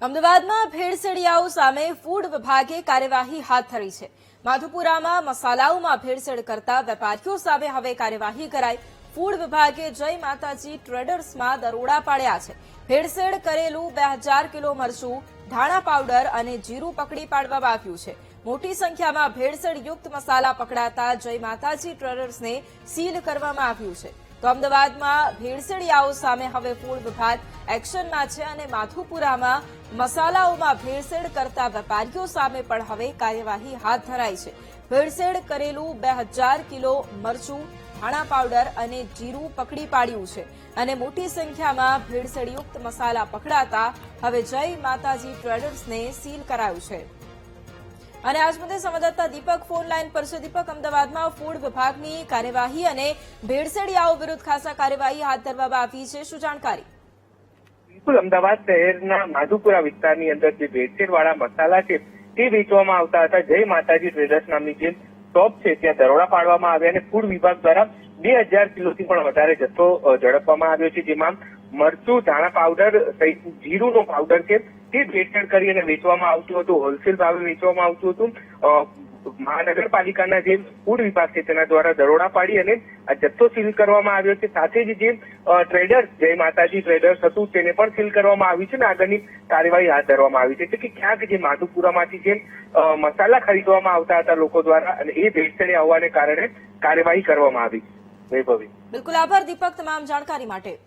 અમદાવાદમાં ભેળસેળિયાઓ સામે ફૂડ વિભાગે કાર્યવાહી હાથ ધરી છે। માધુપુરામાં મસાલાઓમાં ભેળસેળ કરતા વેપારીઓ સામે હવે કાર્યવાહી કરાઈ। ફૂડ વિભાગે જય માતાજી ટ્રેડર્સમાં દરોડા પાડ્યા છે। ભેળસેળ કરેલું 2000 કિલો મરચું, ધાણા પાવડર અને જીરું પકડી પાડવામાં આવ્યું છે। મોટી સંખ્યામાં ભેળસેળયુક્ત મસાલા પકડાતા જય માતાજી ટ્રેડર્સને સીલ કરવામાં આવ્યું છે। તો અમદાવાદમાં ભેળસેળિયાઓ સામે હવે ફૂડ વિભાગ એક્શનમાં છે અને માધુપુરામાં મસાલાઓમાં ભેળસેળ કરતા વેપારીઓ સામે પણ હવે કાર્યવાહી હાથ ધરાઈ છે। ભેળસેળ કરેલું 2000 કિલો મરચું, ધાણા પાવડર અને જીરું પકડી પાડ્યું છે અને મોટી સંખ્યામાં ભેળસેળયુક્ત મસાલા પકડાતા હવે જય માતાજી ટ્રેડર્સને સીલ કરાયું છે। અને આજ મુદ્દે સંવાદદાતા દીપક ફોન લાઈન પર છે। દીપક, અમદાવાદમાં ફૂડ વિભાગની કાર્યવાહી અને ભેળસેળિયાઓ વિરુદ્ધ ખાસા કાર્યવાહી હાથ ધરવામાં આવી છે, શું જાણકારી? બિલકુલ, અમદાવાદ શહેરના માધુપુરા વિસ્તારની અંદર જે ભેળસેળવાળા મસાલા છે તે વેચવામાં આવતા હતા। જય માતાજી ટ્રેડર્સ નામની જે શોપ છે ત્યાં દરોડા પાડવામાં આવ્યા અને ફૂડ વિભાગ દ્વારા 2000 કિલોથી પણ વધારે જથ્થો ઝડપવામાં આવ્યો છે, જેમાં મરચું, ધાણા પાવડર સહિત જીરુંનો પાવડર છે તે ભેળસેળ કરી અને વેચવામાં આવતું હતું, હોલસેલ ભાવે વેચવામાં આવતું હતું। મહાનગરપાલિકાના જે ફૂડ વિભાગ છે તેના દ્વારા દરોડા પાડી અને આ જથ્થો સીલ કરવામાં આવ્યો છે। સાથે જ જે ટ્રેડર્સ જય માતાજી ટ્રેડર્સ હતું તેને પણ સીલ કરવામાં આવ્યું છે અને આગળની કાર્યવાહી હાથ ધરવામાં આવી છે। એટલે કે ક્યાંક જે માધુપુરામાંથી જે મસાલા ખરીદવામાં આવતા હતા લોકો દ્વારા અને એ ભેળસેળ આવવાને કારણે કાર્યવાહી કરવામાં આવી। વૈભવી, બિલકુલ આભાર દીપક તમામ જાણકારી માટે।